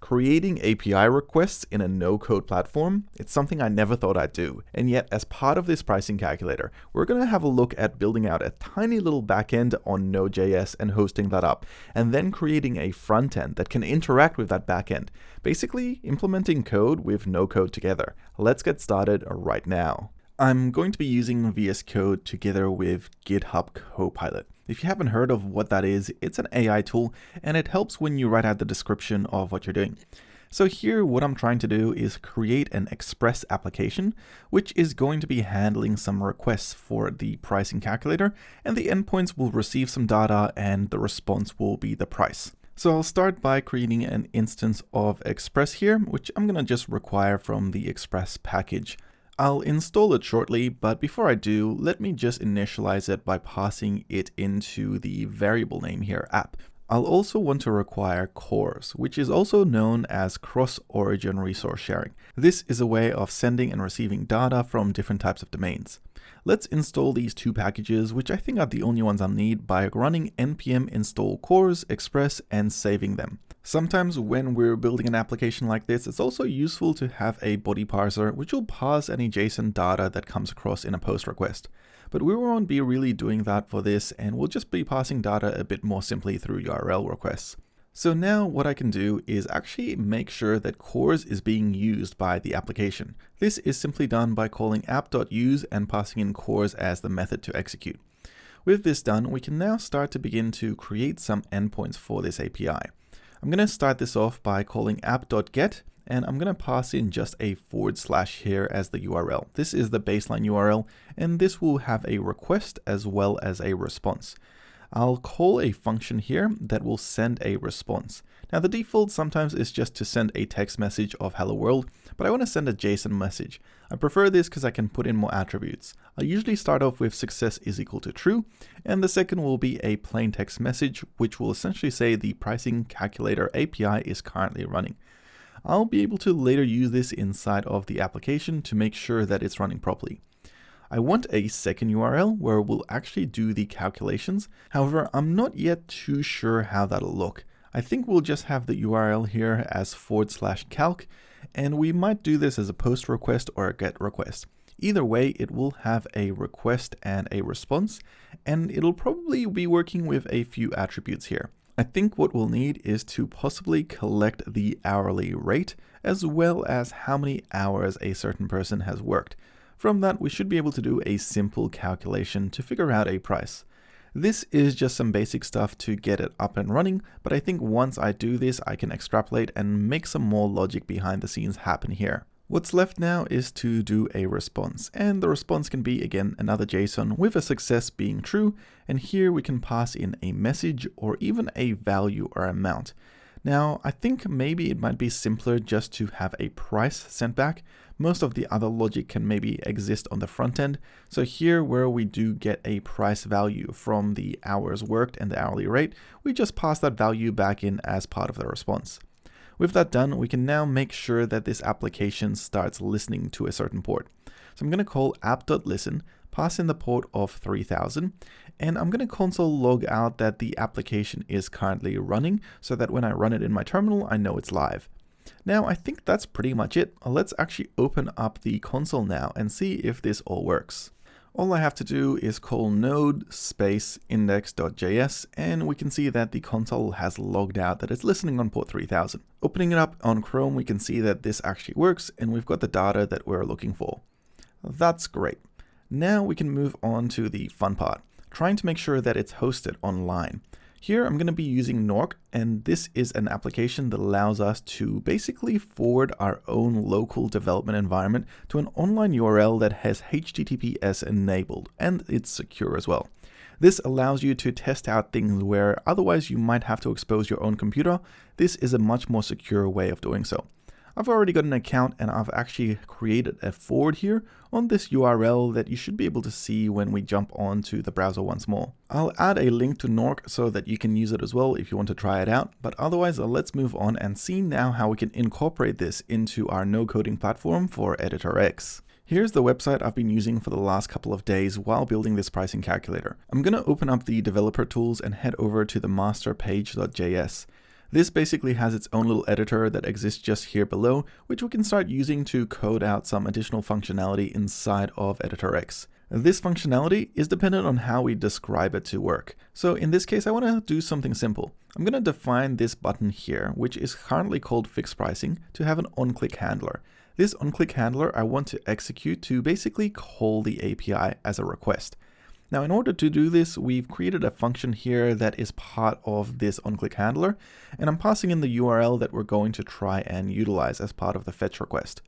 Creating API requests in a no-code platform, it's something I never thought I'd do. And yet, as part of this pricing calculator, we're going to have a look at building out a tiny little backend on NodeJS and hosting that up, and then creating a front end that can interact with that backend, basically implementing code with no code together. Let's get started right now. I'm going to be using VS Code together with GitHub Copilot. If you haven't heard of what that is, it's an AI tool and it helps when you write out the description of what you're doing. So here what I'm trying to do is create an Express application, which is going to be handling some requests for the pricing calculator, and the endpoints will receive some data and the response will be the price. So I'll start by creating an instance of Express here, which I'm going to just require from the Express package. I'll install it shortly, but before I do, let me just initialize it by passing it into the variable name here, app. I'll also want to require CORS, which is also known as cross-origin resource sharing. This is a way of sending and receiving data from different types of domains. Let's install these two packages, which I think are the only ones I'll need, by running npm install CORS express and saving them. Sometimes when we're building an application like this, it's also useful to have a body parser, which will parse any JSON data that comes across in a post request. But we won't be really doing that for this, and we'll just be passing data a bit more simply through URL requests. So now what I can do is actually make sure that CORS is being used by the application. This is simply done by calling app.use and passing in CORS as the method to execute. With this done, we can now start to begin to create some endpoints for this API. I'm going to start this off by calling app.get, and I'm going to pass in just a / here as the URL. This is the baseline URL, and this will have a request as well as a response. I'll call a function here that will send a response. Now the default sometimes is just to send a text message of hello world, but I want to send a JSON message. I prefer this because I can put in more attributes. I usually start off with success is equal to true, and the second will be a plain text message, which will essentially say the pricing calculator API is currently running. I'll be able to later use this inside of the application to make sure that it's running properly. I want a second URL where we'll actually do the calculations. However, I'm not yet too sure how that'll look. I think we'll just have the URL here as /calc, and we might do this as a post request or a get request. Either way, it will have a request and a response, and it'll probably be working with a few attributes here. I think what we'll need is to possibly collect the hourly rate, as well as how many hours a certain person has worked. From that, we should be able to do a simple calculation to figure out a price. This is just some basic stuff to get it up and running, but I think once I do this, I can extrapolate and make some more logic behind the scenes happen here. What's left now is to do a response, and the response can be, again, another JSON with a success being true, and here we can pass in a message or even a value or amount. Now, I think maybe it might be simpler just to have a price sent back. Most of the other logic can maybe exist on the front end. So here where we do get a price value from the hours worked and the hourly rate, we just pass that value back in as part of the response. With that done, we can now make sure that this application starts listening to a certain port. So I'm going to call app.listen, pass in the port of 3000, and I'm going to console log out that the application is currently running so that when I run it in my terminal, I know it's live. Now, I think that's pretty much it. Let's actually open up the console now and see if this all works. All I have to do is call node space index.js, and we can see that the console has logged out that it's listening on port 3000. Opening it up on Chrome, we can see that this actually works, and we've got the data that we're looking for. That's great. Now we can move on to the fun part, trying to make sure that it's hosted online. Here I'm going to be using Nork, and this is an application that allows us to basically forward our own local development environment to an online URL that has HTTPS enabled, and it's secure as well. This allows you to test out things where otherwise you might have to expose your own computer. This is a much more secure way of doing so. I've already got an account and I've actually created a forward here on this URL that you should be able to see when we jump onto the browser once more. I'll add a link to Nork so that you can use it as well if you want to try it out, but otherwise let's move on and see now how we can incorporate this into our no coding platform for Editor X. Here's the website I've been using for the last couple of days while building this pricing calculator. I'm going to open up the developer tools and head over to the master page.js. This basically has its own little editor that exists just here below, which we can start using to code out some additional functionality inside of Editor X. This functionality is dependent on how we describe it to work. So in this case, I want to do something simple. I'm going to define this button here, which is currently called fixed pricing, to have an on-click handler. This on-click handler I want to execute to basically call the API as a request. Now, in order to do this, we've created a function here that is part of this on-click handler, and I'm passing in the URL that we're going to try and utilize as part of the fetch request.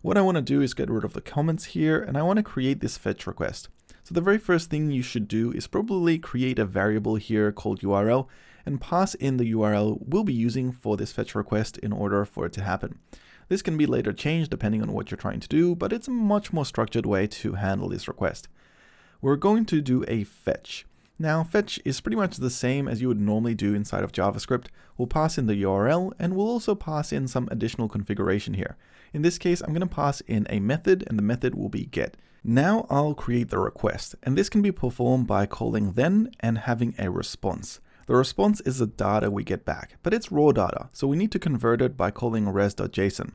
What I want to do is get rid of the comments here, and I want to create this fetch request. So the very first thing you should do is probably create a variable here called URL and pass in the URL we'll be using for this fetch request in order for it to happen. This can be later changed depending on what you're trying to do, but it's a much more structured way to handle this request. We're going to do a fetch. Now, fetch is pretty much the same as you would normally do inside of JavaScript. We'll pass in the URL, and we'll also pass in some additional configuration here. In this case, I'm going to pass in a method, and the method will be get. Now I'll create the request, and this can be performed by calling then and having a response. The response is the data we get back, but it's raw data, so we need to convert it by calling res.json.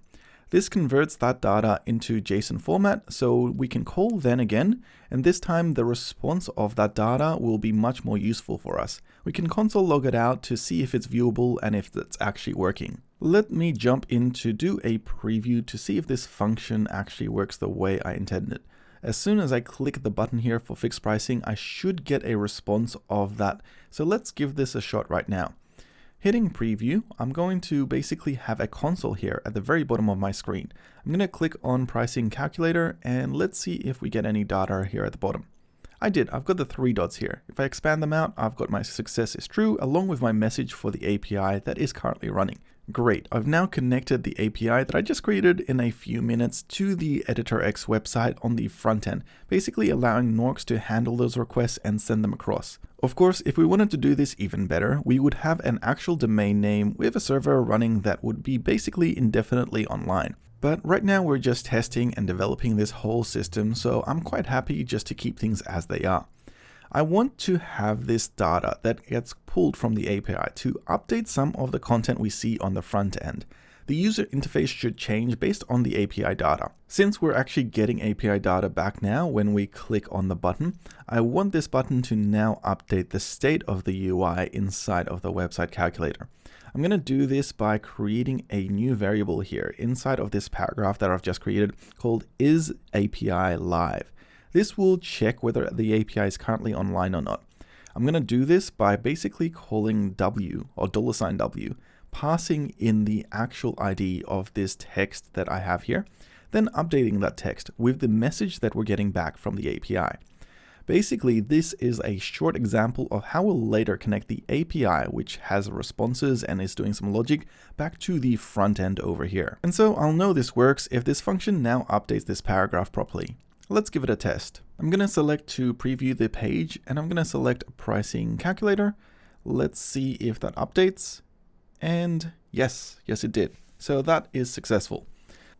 This converts that data into JSON format, so we can call then again, and this time the response of that data will be much more useful for us. We can console log it out to see if it's viewable and if it's actually working. Let me jump in to do a preview to see if this function actually works the way I intended. As soon as I click the button here for fixed pricing, I should get a response of that. So let's give this a shot right now. Hitting preview, I'm going to basically have a console here at the very bottom of my screen. I'm going to click on pricing calculator, and let's see if we get any data here at the bottom. I did. I've got the 3 dots here. If I expand them out, I've got my success is true along with my message for the API that is currently running. Great. I've now connected the API that I just created in a few minutes to the Editor X website on the front end, basically allowing Norks to handle those requests and send them across. Of course, if we wanted to do this even better, we would have an actual domain name with a server running that would be basically indefinitely online. But right now we're just testing and developing this whole system, so I'm quite happy just to keep things as they are. I want to have this data that gets pulled from the API to update some of the content we see on the front end. The user interface should change based on the API data. Since we're actually getting API data back now when we click on the button, I want this button to now update the state of the UI inside of the website calculator. I'm going to do this by creating a new variable here inside of this paragraph that I've just created called isAPI_live. This will check whether the API is currently online or not. I'm going to do this by basically calling W or $W, passing in the actual ID of this text that I have here, then updating that text with the message that we're getting back from the API. Basically, this is a short example of how we'll later connect the API, which has responses and is doing some logic, back to the front end over here. And so I'll know this works if this function now updates this paragraph properly. Let's give it a test. I'm going to select to preview the page, and I'm going to select pricing calculator. Let's see if that updates. And yes it did. So that is successful.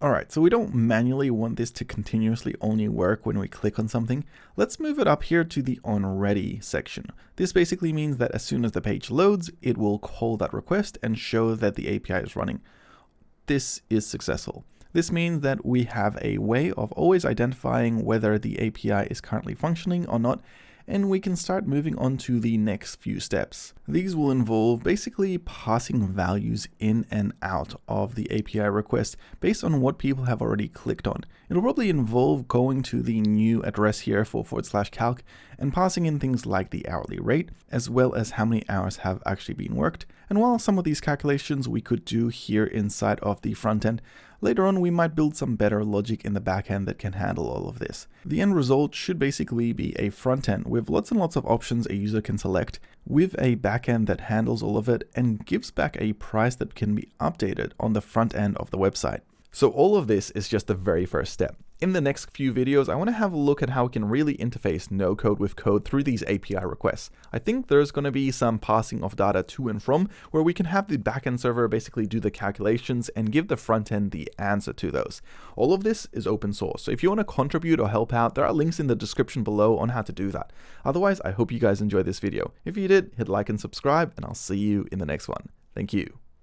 Alright, so we don't manually want this to continuously only work when we click on something. Let's move it up here to the onReady section. This basically means that as soon as the page loads, it will call that request and show that the API is running. This is successful. This means that we have a way of always identifying whether the API is currently functioning or not, and we can start moving on to the next few steps. These will involve basically passing values in and out of the API request based on what people have already clicked on. It'll probably involve going to the new address here for /calc and passing in things like the hourly rate, as well as how many hours have actually been worked. And while some of these calculations we could do here inside of the front end, later on we might build some better logic in the back end that can handle all of this. The end result should basically be a front end with lots and lots of options a user can select, with a back end that handles all of it and gives back a price that can be updated on the front end of the website. So all of this is just the very first step. In the next few videos, I want to have a look at how we can really interface NoCode with code through these API requests. I think there's going to be some passing of data to and from, where we can have the backend server basically do the calculations and give the front end the answer to those. All of this is open source, so if you want to contribute or help out, there are links in the description below on how to do that. Otherwise, I hope you guys enjoyed this video. If you did, hit like and subscribe, and I'll see you in the next one. Thank you.